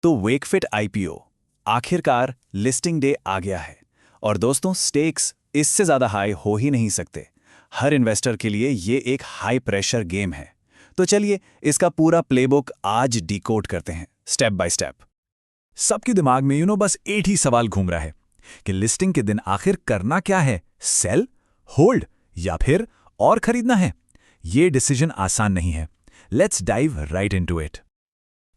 तो वेकफिट आईपीओ आखिरकार listing day आ गया है। और दोस्तों, स्टेक्स इससे ज़्यादा हाई हो ही नहीं सकते। हर इन्वेस्टर के लिए ये एक हाई प्रेशर गेम है। तो चलिए इसका पूरा प्लेबुक आज डिकोड करते हैं, स्टेप बाय स्टेप। सबके दिमाग में बस एक ही सवाल घूम रहा है कि लिस्टिंग के दिन आखिर करना क्या है, सेल, होल्ड या फिर और खरीदना है। ये डिसीजन आसान नहीं है। Let's dive right into it.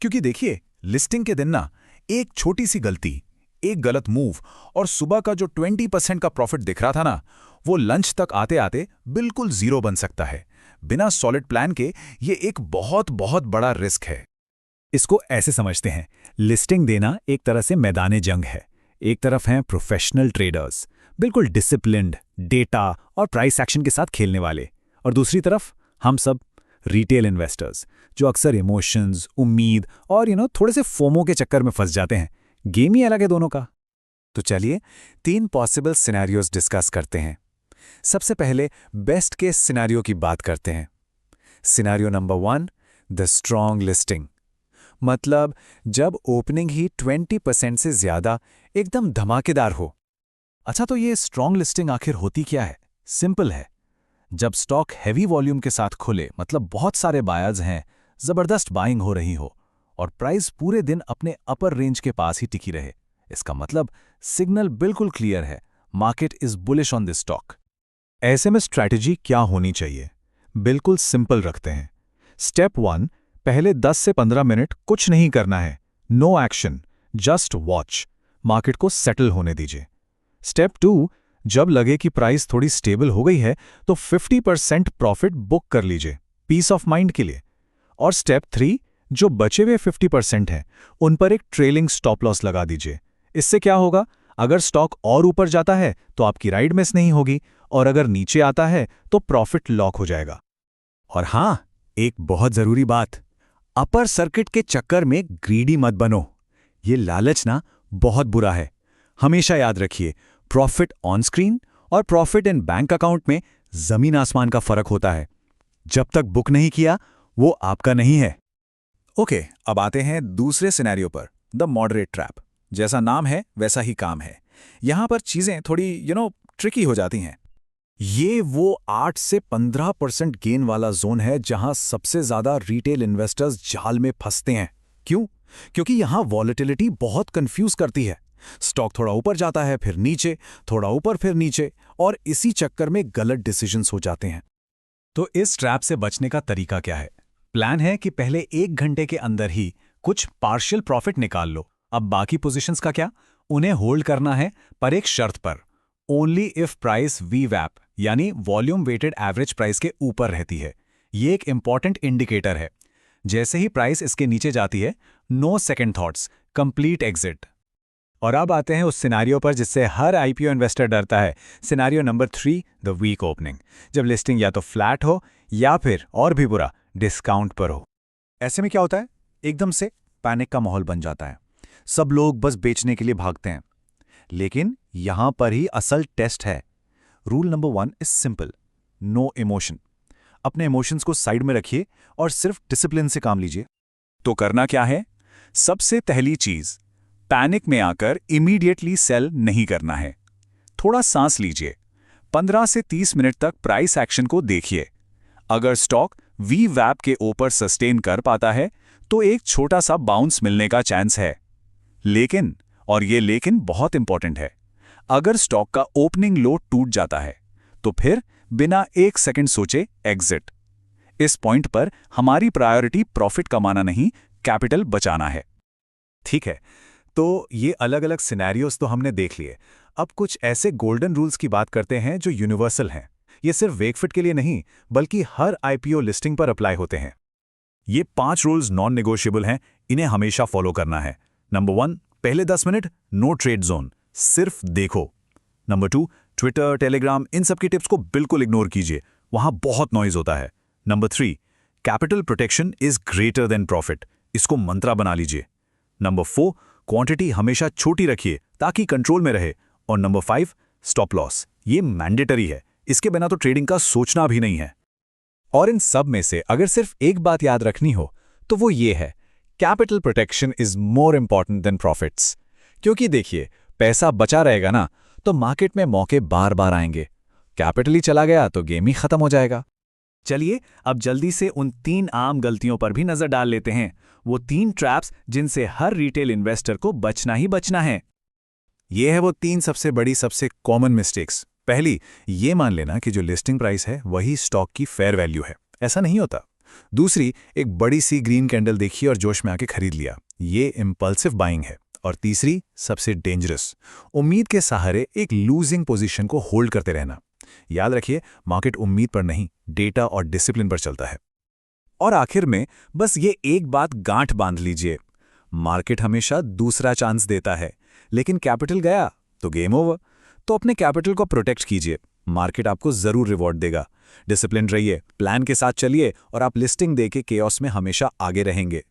क्योंकि देखिए, लिस्टिंग के दिन ना एक छोटी सी गलती, एक गलत मूव और सुबह का जो 20% का प्रॉफिट दिख रहा था ना, वो लंच तक आते आते बिल्कुल जीरो बन सकता है। बिना सॉलिड प्लान के ये एक बहुत बहुत बड़ा रिस्क है। इसको ऐसे समझते हैं, लिस्टिंग देना एक तरह से मैदान जंग है। एक तरफ हैं प्रोफेशनल ट्रेडर्स, बिल्कुल डिसिप्लिन्ड, डेटा और प्राइस एक्शन के साथ खेलने वाले, और दूसरी तरफ हम सब रिटेल इन्वेस्टर्स, जो अक्सर इमोशंस, उम्मीद और थोड़े से फोमो के चक्कर में फंस जाते हैं। गेम ही अलग है दोनों का। तो चलिए 3 पॉसिबल सिनेरियोज डिस्कस करते हैं। सबसे पहले बेस्ट केस सिनेरियो की बात करते हैं। Scenario number 1, the strong listing. मतलब जब ओपनिंग ही 20% से ज्यादा एकदम धमाकेदार हो। अच्छा, तो ये स्ट्रॉन्ग लिस्टिंग आखिर होती क्या है? सिंपल है। जब स्टॉक हैवी वॉल्यूम के साथ खुले, मतलब बहुत सारे बायर्स हैं, जबरदस्त बाइंग हो रही हो और प्राइस पूरे दिन अपने अपर रेंज के पास ही टिकी रहे, इसका मतलब सिग्नल बिल्कुल क्लियर है, market is bullish on this stock. ऐसे में स्ट्रैटेजी क्या होनी चाहिए? बिल्कुल सिंपल रखते हैं। स्टेप 1, पहले 10 से 15 मिनट कुछ नहीं करना है, no action, just watch, market को सेटल होने दीजिए। स्टेप 2, जब लगे कि प्राइस थोड़ी स्टेबल हो गई है तो 50% प्रॉफिट बुक कर लीजिए, पीस ऑफ माइंड के लिए। और स्टेप 3, जो बचे हुए 50% हैं उन पर एक ट्रेलिंग स्टॉप लॉस लगा दीजिए। इससे क्या होगा? अगर स्टॉक और ऊपर जाता है तो आपकी राइड मिस नहीं होगी, और अगर नीचे आता है तो प्रॉफिट लॉक हो जाएगा। और हां, एक बहुत जरूरी बात, अपर सर्किट के चक्कर में ग्रीडी मत बनो। ये लालच ना बहुत बुरा है। हमेशा याद रखिए, प्रॉफिट ऑन स्क्रीन और प्रॉफिट इन बैंक अकाउंट में जमीन आसमान का फर्क होता है। जब तक बुक नहीं किया, वो आपका नहीं है। ओके, अब आते हैं दूसरे सिनेरियो पर, द मॉडरेट ट्रैप। जैसा नाम है वैसा ही काम है। यहां पर चीजें थोड़ी ट्रिकी हो जाती हैं। ये वो 8 से 15% गेन वाला जोन है जहां सबसे ज्यादा रिटेल इन्वेस्टर्स जाल में फंसते हैं। क्यों? क्योंकि यहां वॉलेटिलिटी बहुत कंफ्यूज करती है। स्टॉक थोड़ा ऊपर जाता है, फिर नीचे, थोड़ा ऊपर फिर नीचे, और इसी चक्कर में गलत डिसीजंस हो जाते हैं। तो इस ट्रैप से बचने का तरीका क्या है? प्लान है कि पहले 1 घंटे के अंदर ही कुछ पार्शियल प्रॉफिट निकाल लो। अब बाकी पोजीशंस का क्या? उन्हें होल्ड करना है, पर एक शर्त पर, ओनली इफ प्राइस वीवैप यानी वॉल्यूम वेटेड एवरेज प्राइस के ऊपर रहती है। ये एक इंपॉर्टेंट इंडिकेटर है। जैसे ही प्राइस इसके नीचे जाती है, no second thoughts, complete exit. और अब आते हैं उस सिनारियो पर जिससे हर आईपीओ इन्वेस्टर डरता है। Scenario number 3, the weak opening. जब लिस्टिंग या तो फ्लैट हो या फिर और भी बुरा, डिस्काउंट पर हो। ऐसे में क्या होता है? एकदम से पैनिक का माहौल बन जाता है। सब लोग बस बेचने के लिए भागते हैं। लेकिन यहां पर ही असल टेस्ट है। Rule number 1 is simple, no emotion. अपने इमोशंस को साइड में रखिए और सिर्फ डिसिप्लिन से काम लीजिए। तो करना क्या है? सबसे पहली चीज, पैनिक में आकर इमीडिएटली सेल नहीं करना है। थोड़ा सांस लीजिए। 15 से 30 मिनट तक प्राइस एक्शन को देखिए। अगर स्टॉक वी वैप के ऊपर सस्टेन कर पाता है तो एक छोटा सा बाउंस मिलने का चांस है। लेकिन, और ये लेकिन बहुत इंपॉर्टेंट है, अगर स्टॉक का ओपनिंग लो टूट जाता है तो फिर बिना 1 सेकंड सोचे एग्जिट। इस पॉइंट पर हमारी प्रायोरिटी प्रॉफिट कमाना नहीं, कैपिटल बचाना है। ठीक है, तो ये अलग अलग सिनेरियोज तो हमने देख लिए। अब कुछ ऐसे गोल्डन रूल्स की बात करते हैं जो यूनिवर्सल हैं। ये सिर्फ वेकफिट के लिए नहीं, बल्कि हर आईपीओ लिस्टिंग पर अप्लाई होते हैं। ये 5 रूल्स नॉन नेगोशिएबल हैं, इन्हें हमेशा फॉलो करना है। नंबर 1, पहले 10 मिनट नो ट्रेड जोन, सिर्फ देखो। नंबर 2, ट्विटर, टेलीग्राम, इन सब की टिप्स को बिल्कुल इग्नोर कीजिए, वहां बहुत नॉइज होता है। Number 3, capital protection is greater than profit, इसको मंत्रा बना लीजिए। नंबर 4, क्वांटिटी हमेशा छोटी रखिए ताकि कंट्रोल में रहे। और नंबर 5, स्टॉप लॉस, ये मैंडेटरी है, इसके बिना तो ट्रेडिंग का सोचना भी नहीं है। और इन सब में से अगर सिर्फ एक बात याद रखनी हो तो वो ये है capital protection is more important than profits. क्योंकि देखिए, पैसा बचा रहेगा ना, तो मार्केट में मौके बार बार आएंगे। कैपिटल ही चला गया तो गेम ही खत्म हो जाएगा। चलिए अब जल्दी से उन 3 आम गलतियों पर भी नजर डाल लेते हैं, वो 3 ट्रैप्स जिनसे हर रिटेल इन्वेस्टर को बचना ही बचना है। ये है वो 3 सबसे बड़ी, सबसे कॉमन मिस्टेक्स। पहली, ये मान लेना कि जो लिस्टिंग प्राइस है वही स्टॉक की फेयर वैल्यू है। ऐसा नहीं होता। दूसरी, एक बड़ी सी ग्रीन कैंडल देखी और जोश में आके खरीद लिया। ये इम्पल्सिव बाइंग है। और तीसरी, सबसे डेंजरस, उम्मीद के सहारे एक लूजिंग पोजीशन को होल्ड करते रहना। याद रखिए, मार्केट उम्मीद पर नहीं, डेटा और डिसिप्लिन पर चलता है। और आखिर में बस ये एक बात गांठ बांध लीजिए, मार्केट हमेशा दूसरा चांस देता है, लेकिन कैपिटल गया तो गेम ओवर। तो अपने कैपिटल को प्रोटेक्ट कीजिए, मार्केट आपको जरूर रिवॉर्ड देगा। डिसिप्लिन रहिए, प्लान के साथ चलिए और आप लिस्टिंग देके केओस में हमेशा आगे रहेंगे।